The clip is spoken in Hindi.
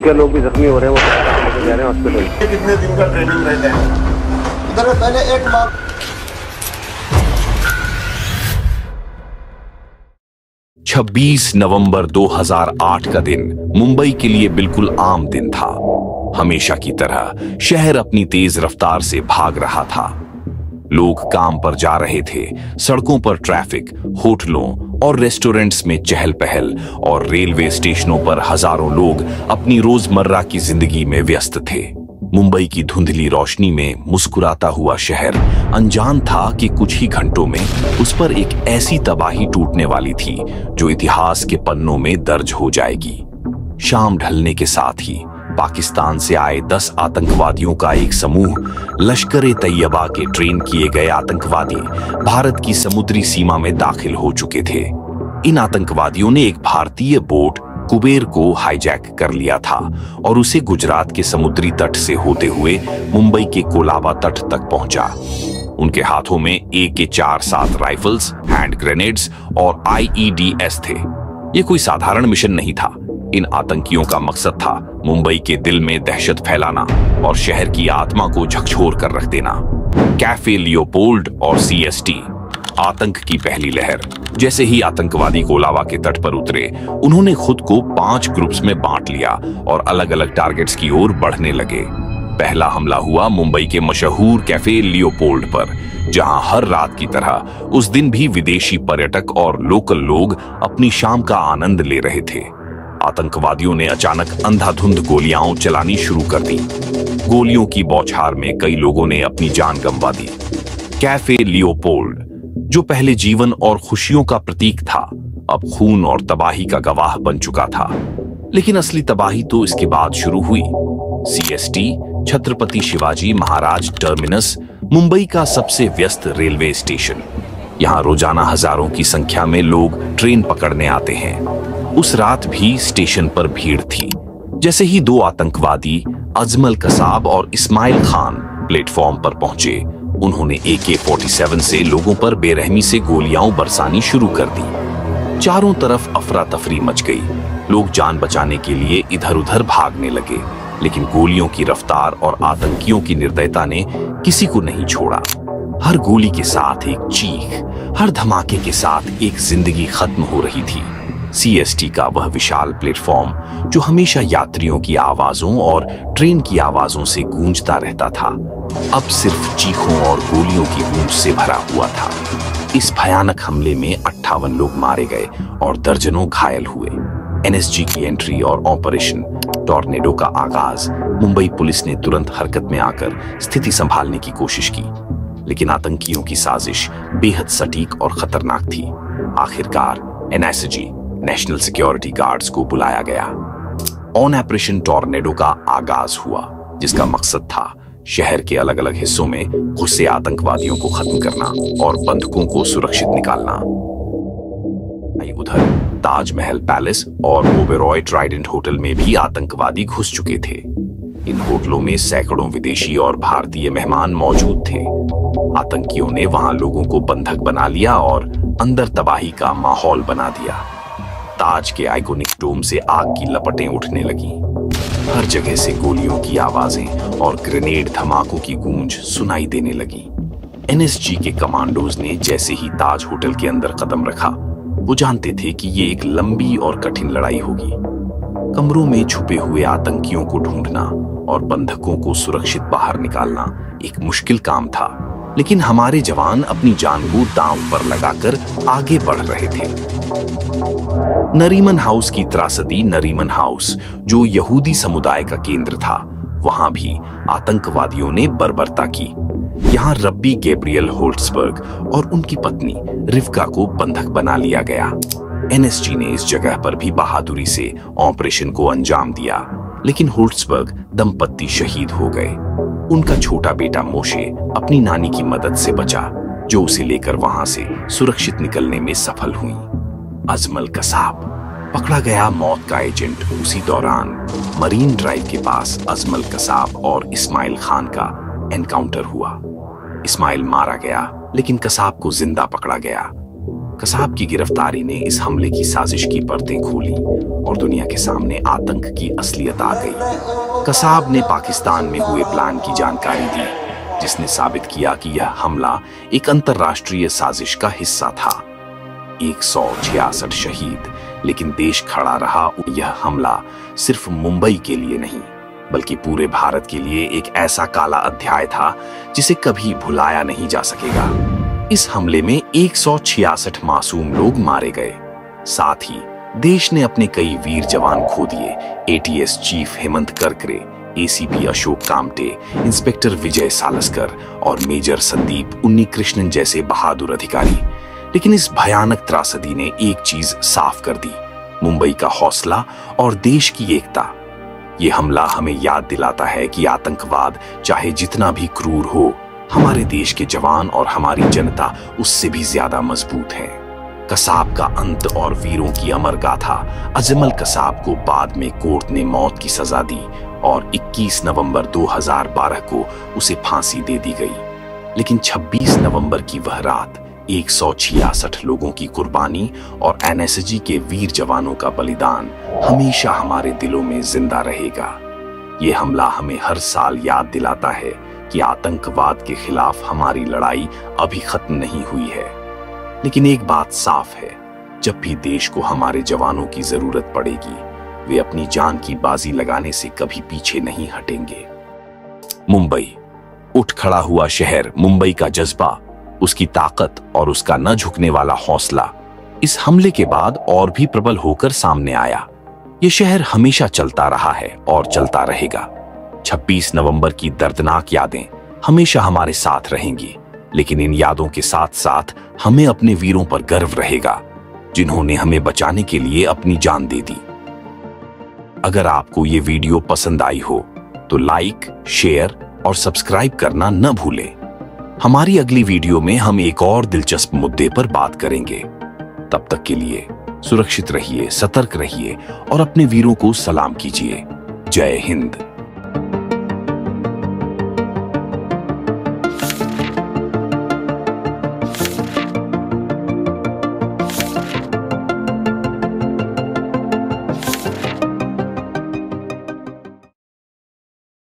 के लोग भी जख्मी हो रहे हैं, वो लेके जा रहे हैं हॉस्पिटल। कितने दिन का ट्रेनिंग रहता है? इधर पहले एक माह 26 नवंबर 2008 का दिन मुंबई के लिए बिल्कुल आम दिन था। हमेशा की तरह शहर अपनी तेज रफ्तार से भाग रहा था। लोग काम पर जा रहे थे, सड़कों पर ट्रैफिक, होटलों और रेस्टोरेंट्स में चहल पहल और रेलवे स्टेशनों पर हजारों लोग अपनी रोजमर्रा की जिंदगी में व्यस्त थे। मुंबई की धुंधली रोशनी में मुस्कुराता हुआ शहर अनजान था कि कुछ ही घंटों में उस पर एक ऐसी तबाही टूटने वाली थी जो इतिहास के पन्नों में दर्ज हो जाएगी। शाम ढलने के साथ ही पाकिस्तान से आए 10 आतंकवादियों का एक समूह, लश्कर-ए-तैयबा के ट्रेन किए गए आतंकवादी भारत की समुद्री सीमा में दाखिल हो चुके थे। इन आतंकवादियों ने एक भारतीय बोट कुबेर को हाईजैक कर लिया था और उसे गुजरात के समुद्री तट से होते हुए मुंबई के कोलाबा तट तक पहुंचा। उनके हाथों में AK-47 राइफल्स, हैंड ग्रेनेड्स और IEDs थे। ये कोई साधारण मिशन नहीं था। इन आतंकियों का मकसद था मुंबई के दिल में दहशत फैलाना और शहर की आत्मा को झकझोर कर रख देना। कैफे लियोपोल्ड और CST, आतंक की पहली लहर। जैसे ही आतंकवादी कोलाबा के तट पर उतरे, उन्होंने खुद को 5 ग्रुप्स में बांट लिया और अलग अलग टारगेट्स की ओर बढ़ने लगे। पहला हमला हुआ मुंबई के मशहूर कैफे लियोपोल्ड पर, जहां हर रात की तरह उस दिन भी विदेशी पर्यटक और लोकल लोग अपनी शाम का आनंद ले रहे थे। आतंकवादियों ने अचानक अंधाधुंध गोलियां चलानी शुरू कर दी। गोलियों की बौछार में कई लोगों ने अपनी जान गंवा दी। कैफे लियोपोल्ड, जो पहले जीवन और खुशियों का प्रतीक था, अब खून और तबाही का गवाह बन चुका था। लेकिन असली तबाही तो इसके बाद शुरू हुई। CST, छत्रपति शिवाजी महाराज टर्मिनस, मुंबई का सबसे व्यस्त रेलवे स्टेशन। यहाँ रोजाना हजारों की संख्या में लोग ट्रेन पकड़ने आते हैं। उस रात भी स्टेशन पर भीड़ थी। जैसे ही 2 आतंकवादी अजमल कसाब और इस्माइल खान प्लेटफॉर्म पर पहुंचे, उन्होंने AK-47 से लोगों पर बेरहमी से गोलियां बरसानी शुरू कर दी। चारों तरफ अफरा तफरी मच गई। लोग जान बचाने के लिए इधर उधर भागने लगे, लेकिन गोलियों की रफ्तार और आतंकियों की निर्दयता ने किसी को नहीं छोड़ा। हर गोली के साथ एक चीख, हर धमाके के साथ एक जिंदगी खत्म हो रही थी। CST का वह विशाल प्लेटफॉर्म, जो हमेशा यात्रियों की आवाजों और ट्रेन की आवाजों से गूंजता रहता था, अब सिर्फ चीखों और गोलियों की गूंज से भरा हुआ था। इस भयानक हमले में 58 लोग मारे गए और दर्जनों घायल हुए। NSG की एंट्री और ऑपरेशन टॉर्नेडो का आगाज। मुंबई पुलिस ने तुरंत हरकत में आकर स्थिति संभालने की कोशिश की, लेकिन आतंकियों की साजिश बेहद सटीक और खतरनाक थी। आखिरकार NSG, नेशनल सिक्योरिटी गार्ड्स को बुलाया गया। ऑपरेशन टॉर्नेडो का आगाज हुआ, जिसका मकसद था शहर के अलग अलग हिस्सों में घुसे आतंकवादियों को खत्म करना और बंधकों को सुरक्षित निकालना। उधर ताजमहल पैलेस और ओबेरॉय ट्राइडेंट होटल में भी आतंकवादी घुस चुके थे। इन होटलों में सैकड़ों विदेशी और भारतीय मेहमान मौजूद थे। आतंकियों ने वहां लोगों को बंधक बना लिया और अंदर तबाही का माहौल बना दिया। ताज के आइकॉनिक डोम से आग की लपटें उठने लगी। हर जगह से गोलियों की आवाजें और ग्रेनेड धमाकों की गूंज सुनाई देने लगी। NSG के कमांडोज ने जैसे ही ताज होटल के अंदर कदम रखा, वो जानते थे कि ये एक लंबी और कठिन लड़ाई होगी। कमरों में छुपे हुए आतंकियों को ढूंढना और बंधकों को सुरक्षित बाहर निकालना एक मुश्किल काम था, लेकिन हमारे जवान अपनी जान को दांव पर लगाकर आगे बढ़ रहे थे। नरीमन हाउस की त्रासदी, नरीमन हाउस जो यहूदी समुदाय का केंद्र था, वहां भी आतंकवादियों ने बर्बरता की। यहां रब्बी गैब्रियल होल्ट्सबर्ग और उनकी पत्नी रिवका को बंधक बना लिया गया। NSG ने इस जगह पर भी बहादुरी से ऑपरेशन को अंजाम दिया, लेकिन होल्ट्सबर्ग दंपत्ति शहीद हो गए। उनका छोटा बेटा मोशे अपनी नानी की मदद से बचा, जो उसे लेकर वहां से सुरक्षित निकलने में सफल हुई। अजमल कसाब पकड़ा गया मौत का एजेंट। उसी दौरान मरीन ड्राइव के पास अजमल कसाब और इस्माइल खान का एनकाउंटर हुआ। इस्माइल मारा गया, लेकिन कसाब को जिंदा पकड़ा गया। कसाब की गिरफ्तारी ने इस हमले की साजिश की परतें खोली और दुनिया के सामने आतंक की असलियत आ गई। कसाब ने पाकिस्तान में हुए प्लान की जानकारी दी, जिसने साबित किया कि यह हमला एक अंतर्राष्ट्रीय साजिश का हिस्सा था। 166 शहीद, लेकिन देश खड़ा रहा। यह हमला सिर्फ मुंबई के लिए नहीं, बल्कि पूरे भारत के लिए एक ऐसा काला अध्याय था जिसे कभी भुलाया नहीं जा सकेगा। इस हमले में 166 मासूम लोग मारे गए। साथ ही देश ने अपने कई वीर जवान खो दिए। ATS chief Hemant Karkare, ACP Ashok Kamte, inspector Vijay Salaskar और मेजर संदीप उन्नीकृष्णन जैसे बहादुर अधिकारी। लेकिन इस भयानक त्रासदी ने एक चीज साफ कर दी, मुंबई का हौसला और देश की एकता। ये हमला हमें याद दिलाता है कि आतंकवाद चाहे जितना भी क्रूर हो, हमारे देश के जवान और हमारी जनता उससे भी ज्यादा मजबूत है। कसाब का अंत और वीरों की अमर गाथा। अजमल कसाब को बाद में कोर्ट ने मौत की सजा दी और 21 नवंबर 2012 को उसे फांसी दे दी गई। लेकिन 26 नवंबर की वह रात 166 लोगों की कुर्बानी और एनएसजी के वीर जवानों का बलिदान हमेशा हमारे दिलों में जिंदा रहेगा। ये हमला हमें हर साल याद दिलाता है कि आतंकवाद के खिलाफ हमारी लड़ाई अभी खत्म नहीं हुई है। लेकिन एक बात साफ है, जब भी देश को हमारे जवानों की जरूरत पड़ेगी, वे अपनी जान की बाजी लगाने से कभी पीछे नहीं हटेंगे। मुंबई, उठ खड़ा हुआ शहर। मुंबई का जज्बा, उसकी ताकत और उसका न झुकने वाला हौसला इस हमले के बाद और भी प्रबल होकर सामने आया। यह शहर हमेशा चलता रहा है और चलता रहेगा। 26 नवंबर की दर्दनाक यादें हमेशा हमारे साथ रहेंगी, लेकिन इन यादों के साथ साथ हमें अपने वीरों पर गर्व रहेगा, जिन्होंने हमें बचाने के लिए अपनी जान दे दी। अगर आपको ये वीडियो पसंद आई हो तो लाइक, शेयर और सब्सक्राइब करना न भूलें। हमारी अगली वीडियो में हम एक और दिलचस्प मुद्दे पर बात करेंगे। तब तक के लिए सुरक्षित रहिए, सतर्क रहिए और अपने वीरों को सलाम कीजिए। जय हिंद।